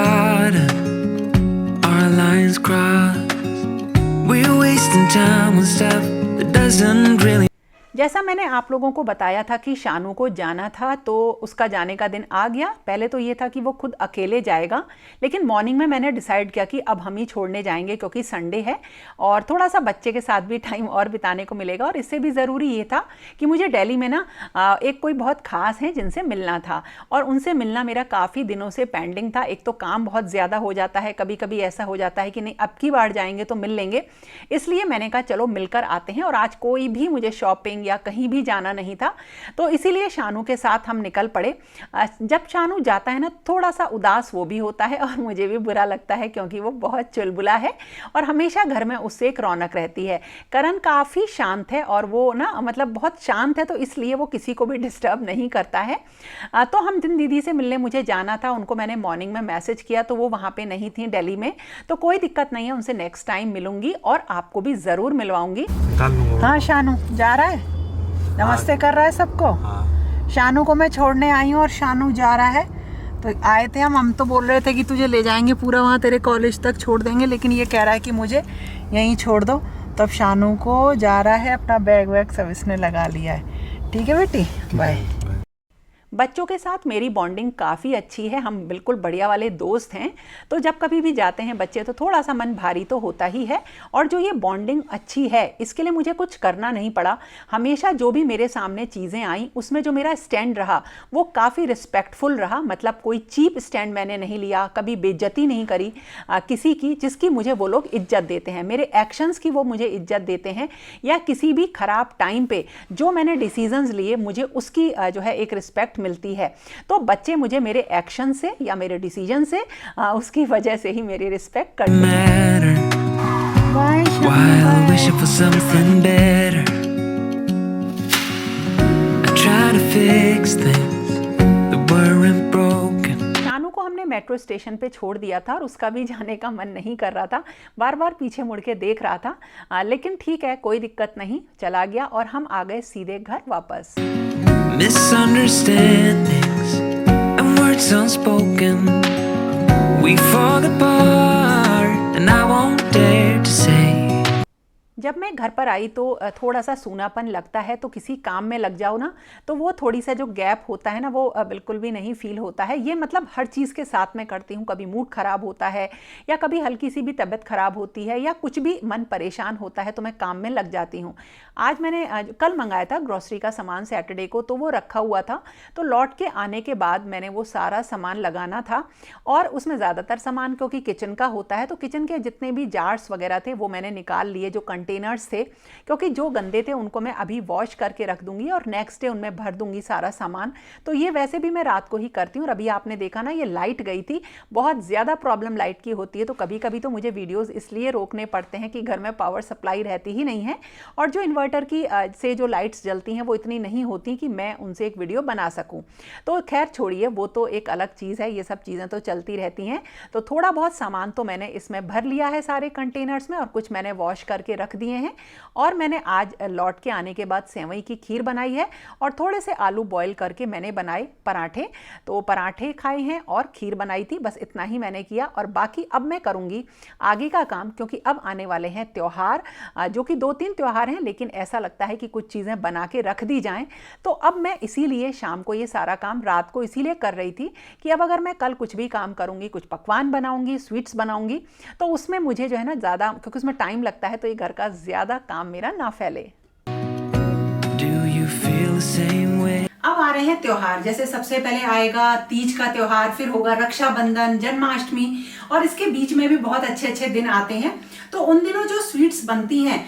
garden, our lines cross. We're wasting time on stuff that doesn't really. जैसा मैंने आप लोगों को बताया था कि शानू को जाना था, तो उसका जाने का दिन आ गया। पहले तो ये था कि वो खुद अकेले जाएगा, लेकिन मॉर्निंग में मैंने डिसाइड किया कि अब हम ही छोड़ने जाएंगे क्योंकि संडे है और थोड़ा सा बच्चे के साथ भी टाइम और बिताने को मिलेगा। और इससे भी ज़रूरी ये था कि मुझे दिल्ली में ना एक कोई बहुत ख़ास है जिनसे मिलना था, और उनसे मिलना मेरा काफ़ी दिनों से पेंडिंग था। एक तो काम बहुत ज़्यादा हो जाता है, कभी कभी ऐसा हो जाता है कि नहीं अब की बार जाएंगे तो मिल लेंगे, इसलिए मैंने कहा चलो मिलकर आते हैं। और आज कोई भी मुझे शॉपिंग या कहीं भी जाना नहीं था, तो इसीलिए शानू के साथ हम निकल पड़े। जब शानू जाता है ना, थोड़ा सा उदास वो भी होता है और मुझे भी बुरा लगता है क्योंकि वो बहुत चुलबुला है और हमेशा घर में उससे एक रौनक रहती है। करण काफ़ी शांत है और वो ना मतलब बहुत शांत है, तो इसलिए वो किसी को भी डिस्टर्ब नहीं करता है। तो हम जिन दीदी से मिलने मुझे जाना था, उनको मैंने मॉर्निंग में मैसेज किया तो वो वहाँ पे नहीं थी दिल्ली में, तो कोई दिक्कत नहीं है, उनसे नेक्स्ट टाइम मिलूंगी और आपको भी ज़रूर मिलवाऊंगी। हाँ शानू जा रहा है, नमस्ते कर रहा है सबको। हाँ। शानू को मैं छोड़ने आई हूँ और शानू जा रहा है। तो आए थे हम तो बोल रहे थे कि तुझे ले जाएंगे पूरा वहाँ तेरे कॉलेज तक छोड़ देंगे, लेकिन ये कह रहा है कि मुझे यहीं छोड़ दो। तो अब शानू को जा रहा है, अपना बैग वैग सब इसने लगा लिया है। ठीक है बेटी, बाय। बच्चों के साथ मेरी बॉन्डिंग काफ़ी अच्छी है, हम बिल्कुल बढ़िया वाले दोस्त हैं। तो जब कभी भी जाते हैं बच्चे तो थोड़ा सा मन भारी तो होता ही है, और जो ये बॉन्डिंग अच्छी है इसके लिए मुझे कुछ करना नहीं पड़ा। हमेशा जो भी मेरे सामने चीज़ें आई उसमें जो मेरा स्टैंड रहा वो काफ़ी रिस्पेक्टफुल रहा। मतलब कोई चीप स्टैंड मैंने नहीं लिया, कभी बेइज्जती नहीं करी किसी की, जिसकी मुझे वो लोग इज्जत देते हैं, मेरे एक्शंस की वो मुझे इज्जत देते हैं, या किसी भी ख़राब टाइम पे जो मैंने डिसीजंस लिए मुझे उसकी जो है एक रिस्पेक्ट मिलती है। तो बच्चे मुझे मेरे एक्शन से या मेरे डिसीजन से उसकी वजह से ही मेरी रिस्पेक्ट करते हैं। शानू को हमने मेट्रो स्टेशन पे छोड़ दिया था और उसका भी जाने का मन नहीं कर रहा था, बार बार पीछे मुड़ के देख रहा था, लेकिन ठीक है कोई दिक्कत नहीं, चला गया और हम आ गए सीधे घर वापस। Misunderstandings and words unspoken, we fall apart and I won't dare to say. जब मैं घर पर आई तो थोड़ा सा सूनापन लगता है, तो किसी काम में लग जाओ ना तो वो थोड़ी सा जो गैप होता है ना वो बिल्कुल भी नहीं फील होता है। ये मतलब हर चीज़ के साथ में करती हूँ, कभी मूड ख़राब होता है या कभी हल्की सी भी तबीयत ख़राब होती है या कुछ भी मन परेशान होता है तो मैं काम में लग जाती हूँ। आज मैंने कल मंगाया था ग्रॉसरी का सामान सैटरडे को, तो वो रखा हुआ था, तो लौट के आने के बाद मैंने वो सारा सामान लगाना था और उसमें ज़्यादातर सामान क्योंकि किचन का होता है तो किचन के जितने भी जार्स वगैरह थे वो मैंने निकाल लिए, जो कंटेनर्स थे, क्योंकि जो गंदे थे उनको मैं अभी वॉश करके रख दूंगी और नेक्स्ट डे उनमें भर दूंगी सारा सामान। तो ये वैसे भी मैं रात को ही करती हूँ। और अभी आपने देखा ना ये लाइट गई थी, बहुत ज़्यादा प्रॉब्लम लाइट की होती है, तो कभी कभी तो मुझे वीडियोज़ इसलिए रोकने पड़ते हैं कि घर में पावर सप्लाई रहती ही नहीं है और जो इन्वर्टर की से जो लाइट्स जलती हैं वो इतनी नहीं होती कि मैं उनसे एक वीडियो बना सकूँ। तो खैर छोड़िए, वो तो एक अलग चीज़ है, ये सब चीज़ें तो चलती रहती हैं। तो थोड़ा बहुत सामान तो मैंने इसमें भर लिया है सारे कंटेनर्स में और कुछ मैंने वॉश करके रख दिए हैं। और मैंने आज लौट के आने के बाद सेवई की खीर बनाई है और थोड़े से आलू बॉईल करके मैंने बनाए पराठे, तो पराठे खाए हैं और खीर बनाई थी, बस इतना ही मैंने किया। और बाकी अब मैं करूँगी आगे का काम, क्योंकि अब आने वाले हैं त्यौहार, जो कि 2-3 त्यौहार हैं, लेकिन ऐसा लगता है कि कुछ चीज़ें बना के रख दी जाएं। तो अब मैं इसीलिए शाम को ये सारा काम रात को इसीलिए कर रही थी कि अब अगर मैं कल कुछ भी काम करूँगी, कुछ पकवान बनाऊँगी, स्वीट्स बनाऊँगी, तो उसमें मुझे जो है ना ज़्यादा, क्योंकि उसमें टाइम लगता है, तो ये घर का ज़्यादा काम मेरा ना फैले। अब आ रहे हैं त्योहार, जैसे सबसे पहले आएगा तीज का त्योहार, फिर होगा रक्षाबंधन, जन्माष्टमी, और इसके बीच में भी बहुत अच्छे अच्छे दिन आते हैं। तो उन दिनों जो स्वीट्स बनती हैं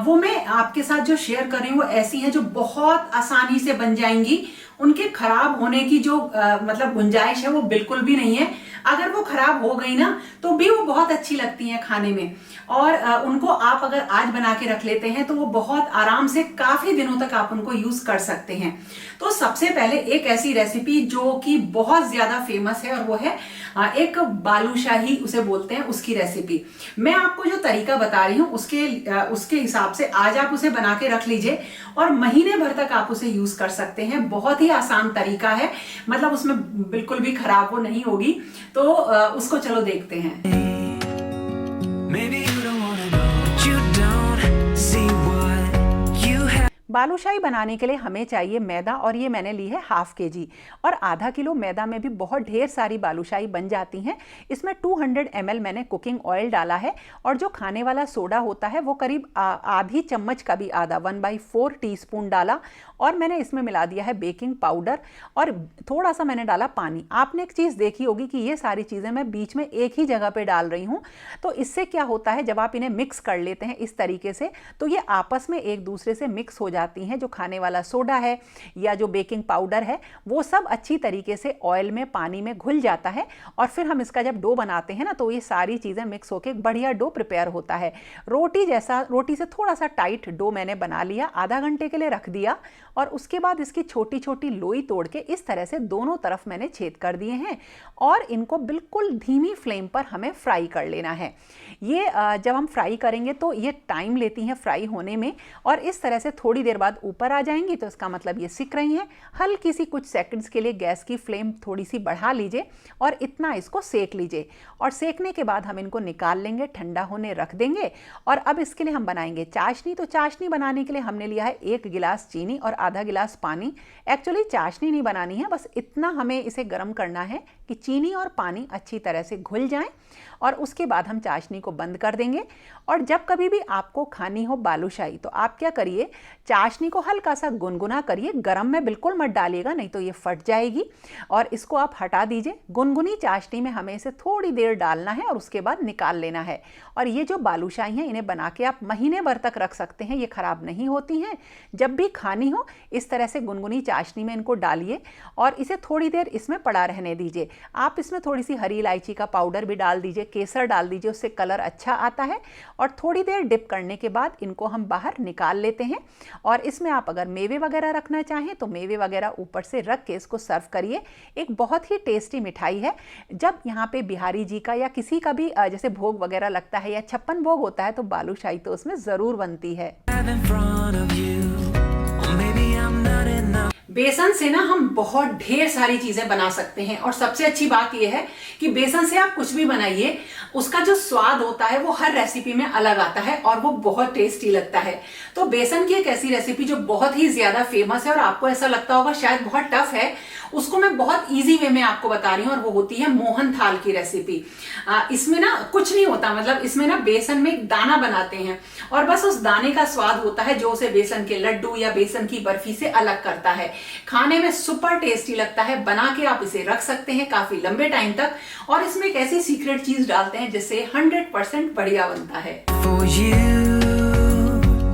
वो मैं आपके साथ जो शेयर कर रही हूँ वो ऐसी हैं जो बहुत आसानी से बन जाएंगी, उनके खराब होने की जो मतलब गुंजाइश है वो बिल्कुल भी नहीं है। अगर वो खराब हो गई ना तो भी वो बहुत अच्छी लगती हैं खाने में, और उनको आप अगर आज बना के रख लेते हैं तो वो बहुत आराम से काफी दिनों तक आप उनको यूज कर सकते हैं। तो सबसे पहले एक ऐसी रेसिपी जो कि बहुत ज्यादा फेमस है और वो है एक बालूशाही उसे बोलते हैं, उसकी रेसिपी। मैं आपको जो तरीका बता रही हूँ उसके हिसाब से आज आप उसे बना के रख लीजिए और महीने भर तक आप उसे यूज कर सकते हैं। बहुत ही आसान तरीका है, मतलब उसमें बिल्कुल भी खराब वो नहीं होगी। तो उसको चलो देखते हैं। Maybe you don't wanna know, but you don't see what you have. Balushahi बनाने के लिए हमें चाहिए मैदा, और ये मैंने ली है ½ kg, और आधा किलो मैदा में भी बहुत ढेर सारी बालूशाही बन जाती हैं। इसमें 200 ml मैंने कुकिंग ऑयल डाला है, और जो खाने वाला सोडा होता है वो करीब आधी चम्मच का भी आधा 1/4 टीस्पून डाला, और मैंने इसमें मिला दिया है बेकिंग पाउडर, और थोड़ा सा मैंने डाला पानी। आपने एक चीज़ देखी होगी कि ये सारी चीज़ें मैं बीच में एक ही जगह पे डाल रही हूँ, तो इससे क्या होता है जब आप इन्हें मिक्स कर लेते हैं इस तरीके से, तो ये आपस में एक दूसरे से मिक्स हो जाती हैं। जो खाने वाला सोडा है या जो बेकिंग पाउडर है वो सब अच्छी तरीके से ऑयल में, पानी में घुल जाता है, और फिर हम इसका जब डो बनाते हैं ना तो ये सारी चीज़ें मिक्स होकर एक बढ़िया डो प्रिपेयर होता है। रोटी जैसा, रोटी से थोड़ा सा टाइट डो मैंने बना लिया, आधा घंटे के लिए रख दिया, और उसके बाद इसकी छोटी छोटी लोई तोड़ के इस तरह से दोनों तरफ मैंने छेद कर दिए हैं, और इनको बिल्कुल धीमी फ्लेम पर हमें फ्राई कर लेना है। ये जब हम फ्राई करेंगे तो ये टाइम लेती हैं फ्राई होने में, और इस तरह से थोड़ी देर बाद ऊपर आ जाएंगी तो इसका मतलब ये सिक रही हैं। हल्की सी कुछ सेकंड्स के लिए गैस की फ्लेम थोड़ी सी बढ़ा लीजिए, और इतना इसको सेक लीजिए, और सेकने के बाद हम इनको निकाल लेंगे, ठंडा होने रख देंगे। और अब इसके लिए हम बनाएंगे चाशनी। तो चाशनी बनाने के लिए हमने लिया है 1 गिलास चीनी और आधा गिलास पानी। एक्चुअली चाशनी नहीं बनानी है, बस इतना हमें इसे गर्म करना है कि चीनी और पानी अच्छी तरह से घुल जाएं, और उसके बाद हम चाशनी को बंद कर देंगे। और जब कभी भी आपको खानी हो बालूशाही तो आप क्या करिए, चाशनी को हल्का सा गुनगुना करिए, गरम में बिल्कुल मत डालिएगा, नहीं तो ये फट जाएगी, और इसको आप हटा दीजिए। गुनगुनी चाशनी में हमें इसे थोड़ी देर डालना है और उसके बाद निकाल लेना है। और ये जो बालूशाही हैं इन्हें बना के आप महीने भर तक रख सकते हैं, ये ख़राब नहीं होती हैं। जब भी खानी हो इस तरह से गुनगुनी चाशनी में इनको डालिए, और इसे थोड़ी देर इसमें पड़ा रहने दीजिए। आप इसमें थोड़ी सी हरी इलायची का पाउडर भी डाल दीजिए, केसर डाल दीजिए, उससे कलर अच्छा आता है। और थोड़ी देर डिप करने के बाद इनको हम बाहर निकाल लेते हैं, और इसमें आप अगर मेवे वगैरह रखना चाहें तो मेवे वगैरह ऊपर से रख के इसको सर्व करिए। एक बहुत ही टेस्टी मिठाई है। जब यहाँ पे बिहारी जी का या किसी का भी जैसे भोग वगैरह लगता है या 56 भोग होता है तो बालूशाही तो उसमें ज़रूर बनती है। In front of you, or maybe I'm not enough. बेसन से ना हम बहुत ढेर सारी चीजें बना सकते हैं, और सबसे अच्छी बात यह है कि बेसन से आप कुछ भी बनाइए, उसका जो स्वाद होता है वो हर रेसिपी में अलग आता है, और वो बहुत टेस्टी लगता है। तो बेसन की एक ऐसी रेसिपी जो बहुत ही ज्यादा फेमस है और आपको ऐसा लगता होगा शायद बहुत टफ है, उसको मैं बहुत इजी वे में आपको बता रही हूँ, और वो होती है मोहन थाल की रेसिपी। इसमें ना कुछ नहीं होता, मतलब इसमें ना बेसन में एक दाना बनाते हैं, और बस उस दाने का स्वाद होता है जो उसे बेसन के लड्डू या बेसन की बर्फी से अलग करता है। खाने में सुपर टेस्टी लगता है। बना के आप इसे रख सकते हैं काफी लंबे टाइम तक, और इसमें एक ऐसी सीक्रेट चीज डालते हैं जिससे 100% बढ़िया बनता है। For you,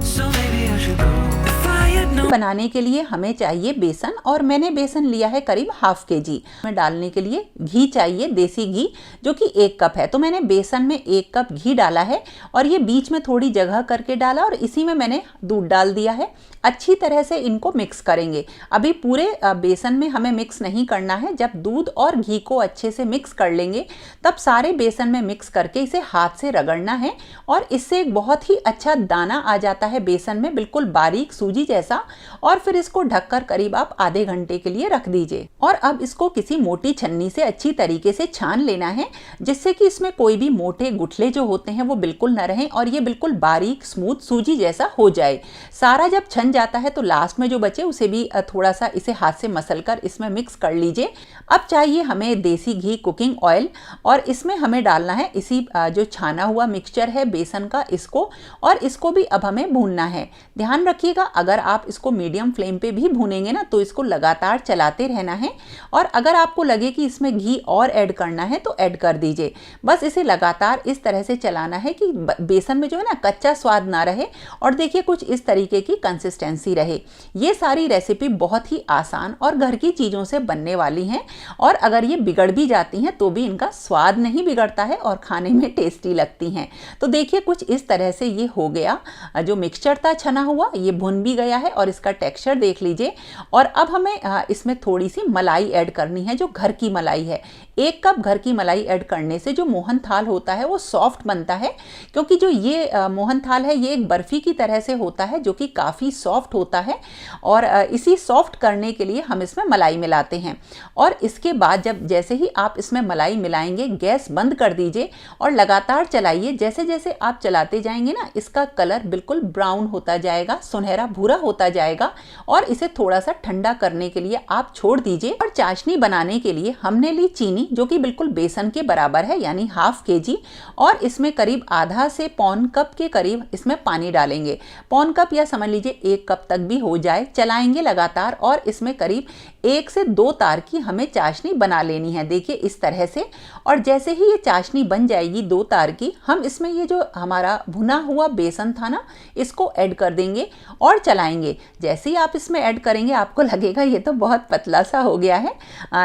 so maybe I should go. If I had known. बनाने के लिए हमें चाहिए बेसन, और मैंने बेसन लिया है करीब ½ kg। में डालने के लिए घी चाहिए, देसी घी, जो कि 1 कप है। तो मैंने बेसन में 1 कप घी डाला है, और ये बीच में थोड़ी जगह करके डाला, और इसी में मैंने दूध डाल दिया है। अच्छी तरह से इनको मिक्स करेंगे। अभी पूरे बेसन में हमें मिक्स नहीं करना है। जब दूध और घी को अच्छे से मिक्स कर लेंगे तब सारे बेसन में मिक्स करके इसे हाथ से रगड़ना है, और इससे एक बहुत ही अच्छा दाना आ जाता है बेसन में, बिल्कुल बारीक सूजी जैसा। और फिर इसको ढककर करीब आप आधे घंटे के लिए रख दीजिए। और अब इसको किसी मोटी छन्नी से अच्छी तरीके से छान लेना है, जिससे कि इसमें कोई भी मोटे गुठले जो होते हैं वो बिल्कुल न रहें, और ये बिल्कुल बारीक स्मूथ सूजी जैसा हो जाए। सारा जब छन जाता है तो लास्ट में जो बचे उसे भी थोड़ा सा इसे हाथ से मसल कर इसमें मिक्स कर लीजिए। अब चाहिए हमें देसी घी कुकिंग ऑयल, और इसमें हमें डालना है इसी जो छाना हुआ मिक्सचर है बेसन का, इसको, और इसको भी अब हमें भूनना है। ध्यान रखिएगा, अगर आप इसको मीडियम फ्लेम पे भी भूनेंगे ना तो इसको लगातार चलाते रहना है, और अगर आपको लगे कि इसमें घी और ऐड करना है तो ऐड कर दीजिए। बस इसे लगातार इस तरह से चलाना है कि बेसन में जो है ना कच्चा स्वाद ना रहे, और देखिए कुछ इस तरीके की कंसिस्टेंसी रहे। ये सारी रेसिपी बहुत ही आसान और घर की चीज़ों से बनने वाली हैं, और अगर ये बिगड़ भी जाती हैं तो भी इनका स्वाद नहीं बिगड़ता है और खाने में टेस्टी लगती हैं। तो देखिए कुछ इस तरह से ये हो गया। जो मिक्सचर था छना हुआ ये भुन भी गया है, और इसका टेक्सचर देख लीजिए। और अब हमें इसमें थोड़ी सी मलाई ऐड करनी है, जो घर की मलाई है। 1 कप घर की मलाई ऐड करने से जो मोहन थाल होता है वो सॉफ्ट बनता है, क्योंकि जो ये मोहन थाल है ये एक बर्फ़ी की तरह से होता है जो कि काफ़ी सॉफ्ट होता है। और इसी सॉफ्ट करने के लिए हम इसमें मलाई मिलाते हैं। और इसके बाद जैसे ही आप इसमें मलाई मिलाएंगे, गैस बंद कर दीजिए और लगातार चलाइए। जैसे जैसे आप चलाते जाएंगे ना, इसका कलर बिल्कुल ब्राउन होता जाएगा, सुनहरा भूरा होता जाएगा। और इसे थोड़ा सा ठंडा करने के लिए आप छोड़ दीजिए। और चाशनी बनाने के लिए हमने ली चीनी, जो कि बिल्कुल बेसन के बराबर है, यानी ½ kg। और इसमें करीब आधा से पौन कप के करीब इसमें पानी डालेंगे। पौन कप या समझ लीजिए 1 कप तक भी हो जाए। चलाएंगे लगातार और इसमें करीब 1 से 2 तार की हमें चाशनी बना लेनी है, देखिए इस तरह से। और जैसे ही ये चाशनी बन जाएगी 2 तार की, हम इसमें ये जो हमारा भुना हुआ बेसन था ना, इसको ऐड कर देंगे और चलाएंगे। जैसे ही आप इसमें ऐड करेंगे आपको लगेगा ये तो बहुत पतला सा हो गया है,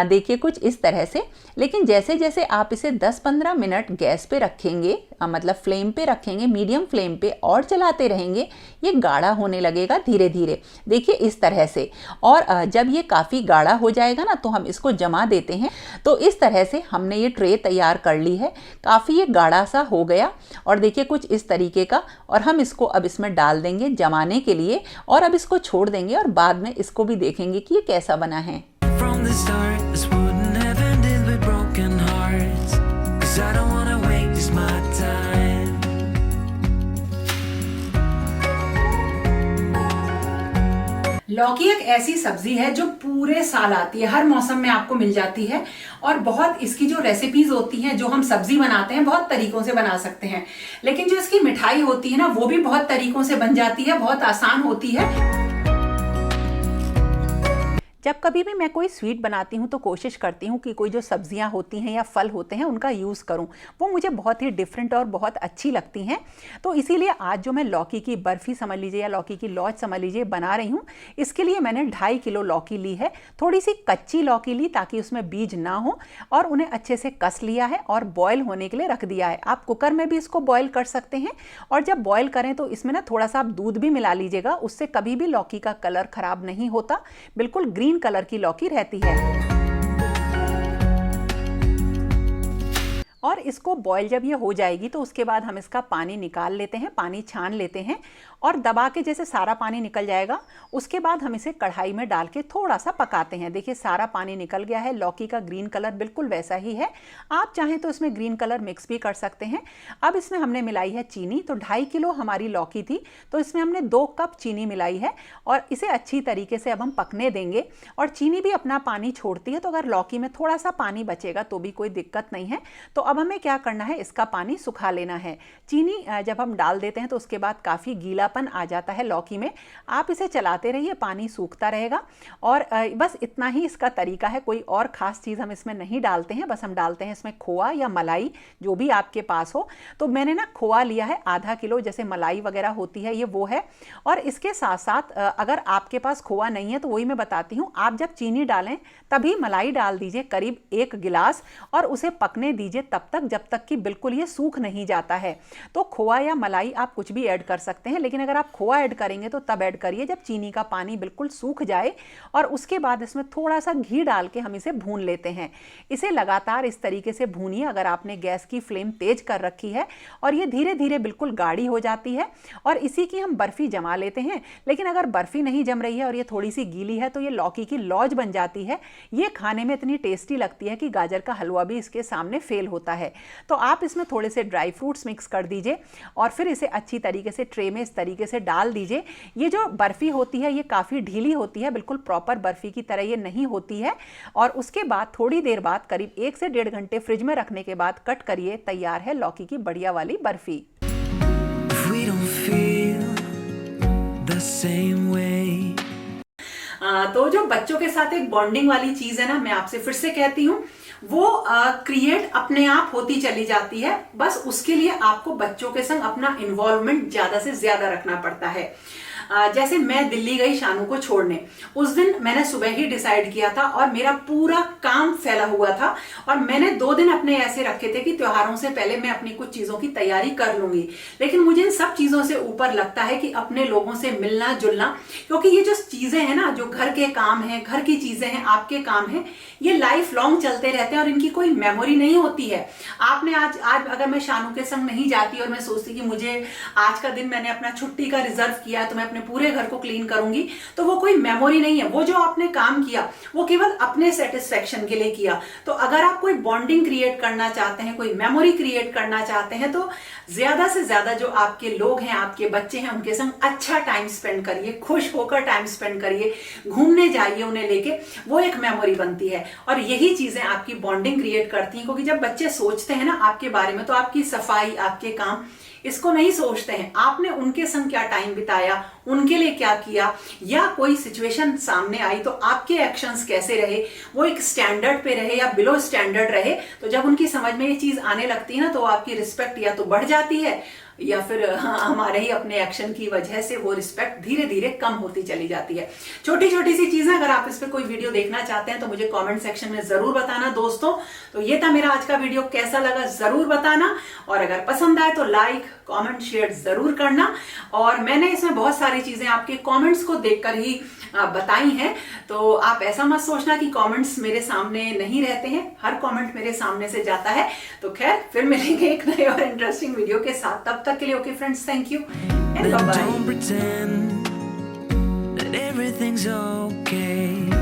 देखिए कुछ इस तरह से। लेकिन जैसे जैसे आप इसे 10-15 मिनट गैस पे रखेंगे, मतलब फ्लेम पे रखेंगे, मीडियम फ्लेम पे, और चलाते रहेंगे, ये गाढ़ा होने लगेगा धीरे धीरे, देखिए इस तरह से। और जब ये काफ़ी गाढ़ा हो जाएगा ना, तो हम इसको जमा देते हैं। तो इस तरह से हमने ये ट्रे तैयार कर ली है। काफ़ी ये गाढ़ा सा हो गया और देखिए कुछ इस तरीके का। और हम इसको अब इसमें डाल देंगे जमाने के लिए, और अब इसको छोड़ देंगे और बाद में इसको भी देखेंगे कि ये कैसा बना है। From the start, this wouldn't have ended with broken hearts, 'cause I don't wanna waste my time. लौकी एक ऐसी सब्जी है जो पूरे साल आती है, हर मौसम में आपको मिल जाती है। और बहुत इसकी जो रेसिपीज होती हैं, जो हम सब्जी बनाते हैं, बहुत तरीकों से बना सकते हैं। लेकिन जो इसकी मिठाई होती है ना, वो भी बहुत तरीकों से बन जाती है, बहुत आसान होती है। जब कभी भी मैं कोई स्वीट बनाती हूँ तो कोशिश करती हूँ कि कोई जो सब्जियाँ होती हैं या फल होते हैं उनका यूज़ करूँ। वो मुझे बहुत ही डिफरेंट और बहुत अच्छी लगती हैं। तो इसीलिए आज जो मैं लौकी की बर्फ़ी समझ लीजिए या लौकी की लौज समझ लीजिए बना रही हूँ, इसके लिए मैंने 2.5 किलो लौकी ली है। थोड़ी सी कच्ची लौकी ली ताकि उसमें बीज ना हो, और उन्हें अच्छे से कस लिया है और बॉयल होने के लिए रख दिया है। आप कुकर में भी इसको बॉयल कर सकते हैं। और जब बॉयल करें तो इसमें ना थोड़ा सा आप दूध भी मिला लीजिएगा, उससे कभी भी लौकी का कलर ख़राब नहीं होता, बिल्कुल ग्रीन कलर की लौकी रहती है। और इसको बॉयल जब ये हो जाएगी तो उसके बाद हम इसका पानी निकाल लेते हैं, पानी छान लेते हैं। और दबा के जैसे सारा पानी निकल जाएगा, उसके बाद हम इसे कढ़ाई में डाल के थोड़ा सा पकाते हैं। देखिए सारा पानी निकल गया है, लौकी का ग्रीन कलर बिल्कुल वैसा ही है। आप चाहें तो इसमें ग्रीन कलर मिक्स भी कर सकते हैं। अब इसमें हमने मिलाई है चीनी। तो 2.5 किलो हमारी लौकी थी, तो इसमें हमने 2 कप चीनी मिलाई है। और इसे अच्छी तरीके से अब हम पकने देंगे। और चीनी भी अपना पानी छोड़ती है, तो अगर लौकी में थोड़ा सा पानी बचेगा तो भी कोई दिक्कत नहीं है। तो अब हमें क्या करना है, इसका पानी सुखा लेना है। चीनी जब हम डाल देते हैं तो उसके बाद काफ़ी गीलापन आ जाता है लौकी में। आप इसे चलाते रहिए, पानी सूखता रहेगा। और बस इतना ही इसका तरीका है, कोई और ख़ास चीज़ हम इसमें नहीं डालते हैं। बस हम डालते हैं इसमें खोआ या मलाई, जो भी आपके पास हो। तो मैंने ना खोआ लिया है ½ किलो, जैसे मलाई वगैरह होती है ये वो है। और इसके साथ साथ अगर आपके पास खोआ नहीं है तो वही मैं बताती हूँ, आप जब चीनी डालें तभी मलाई डाल दीजिए, करीब 1 गिलास, और उसे पकने दीजिए तब तक जब तक कि बिल्कुल ये सूख नहीं जाता है। तो खोआ या मलाई आप कुछ भी ऐड कर सकते हैं, लेकिन अगर आप खोआ ऐड करेंगे तो तब ऐड करिए जब चीनी का पानी बिल्कुल सूख जाए। और उसके बाद इसमें थोड़ा सा घी डाल के हम इसे भून लेते हैं। इसे लगातार इस तरीके से भूनिए अगर आपने गैस की फ्लेम तेज कर रखी है, और ये धीरे धीरे बिल्कुल गाढ़ी हो जाती है। और इसी की हम बर्फ़ी जमा लेते हैं। लेकिन अगर बर्फ़ी नहीं जम रही है और ये थोड़ी सी गीली है तो ये लौकी की लौज बन जाती है। ये खाने में इतनी टेस्टी लगती है कि गाजर का हलवा भी इसके सामने फेल होता है। तो आप इसमें थोड़े से ड्राई फ्रूट्स मिक्स कर दीजिए और फिर इसे अच्छी तरीके से ट्रे में इस तरीके से डाल दीजिए। ये जो बर्फ़ी होती है ये काफ़ी ढीली होती है, बिल्कुल प्रॉपर बर्फ़ी की तरह ये नहीं होती है। और उसके बाद थोड़ी देर बाद, करीब 1 से 1.5 घंटे फ्रिज में रखने के बाद कट करिए, तैयार है लौकी की बढ़िया वाली बर्फ़ी। तो जो बच्चों के साथ एक बॉन्डिंग वाली चीज़ है ना, मैं आपसे फिर से कहती हूँ, वो क्रिएट अपने आप होती चली जाती है। बस उसके लिए आपको बच्चों के संग अपना इन्वॉल्वमेंट ज़्यादा से ज़्यादा रखना पड़ता है। जैसे मैं दिल्ली गई शानू को छोड़ने, उस दिन मैंने सुबह ही डिसाइड किया था और मेरा पूरा काम फैला हुआ था और मैंने 2 दिन अपने ऐसे रखे थे कि त्योहारों से पहले मैं अपनी कुछ चीजों की तैयारी कर लूंगी। लेकिन मुझे इन सब चीजों से ऊपर लगता है कि अपने लोगों से मिलना जुलना, क्योंकि ये जो चीजें हैं ना, जो घर के काम हैं, घर की चीजें हैं, आपके काम हैं, ये लाइफ लॉन्ग चलते रहते हैं और इनकी कोई मेमोरी नहीं होती है। आपने आज अगर मैं शानू के संग नहीं जाती और मैं सोचती कि मुझे आज का दिन मैंने अपना छुट्टी का रिजर्व किया है तो मैं अपने पूरे घर को क्लीन करूंगी, तो वो कोई मेमोरी नहीं है। वो जो आपने काम किया वो केवल अपने सेटिस्फेक्शन के लिए किया। तो अगर आप कोई बॉन्डिंग क्रिएट करना चाहते हैं, कोई मेमोरी क्रिएट करना चाहते हैं, तो ज्यादा से ज्यादा जो आपके लोग हैं, आपके बच्चे हैं, उनके संग अच्छा टाइम स्पेंड करिए, खुश होकर टाइम स्पेंड करिए, घूमने जाइए उन्हें लेके, वो एक मेमोरी बनती है। और यही चीजें आपकी बॉन्डिंग क्रिएट करती हैं, क्योंकि जब बच्चे सोचते हैं ना आपके बारे में, तो आपकी सफाई, आपके काम, इसको नहीं सोचते हैं। आपने उनके संग क्या टाइम बिताया, उनके लिए क्या किया, या कोई सिचुएशन सामने आई तो आपके एक्शंस कैसे रहे, वो एक स्टैंडर्ड पे रहे या बिलो स्टैंडर्ड रहे। तो जब उनकी समझ में ये चीज आने लगती है ना, तो आपकी रिस्पेक्ट या तो बढ़ जाती है या फिर हमारे ही अपने एक्शन की वजह से वो रिस्पेक्ट धीरे धीरे कम होती चली जाती है। छोटी छोटी सी चीजें, अगर आप इस पे कोई वीडियो देखना चाहते हैं तो मुझे कमेंट सेक्शन में जरूर बताना दोस्तों। तो ये था मेरा आज का वीडियो, कैसा लगा जरूर बताना, और अगर पसंद आए तो लाइक, कमेंट, शेयर जरूर करना। और मैंने इसमें बहुत सारी चीजें आपके कमेंट्स को देखकर ही बताई हैं, तो आप ऐसा मत सोचना कि कमेंट्स मेरे सामने नहीं रहते हैं, हर कमेंट मेरे सामने से जाता है। तो खैर, फिर मिलेंगे एक नए और इंटरेस्टिंग वीडियो के साथ। तब तक के लिए okay friends, thank you and bye bye. Don't pretend that everything's okay.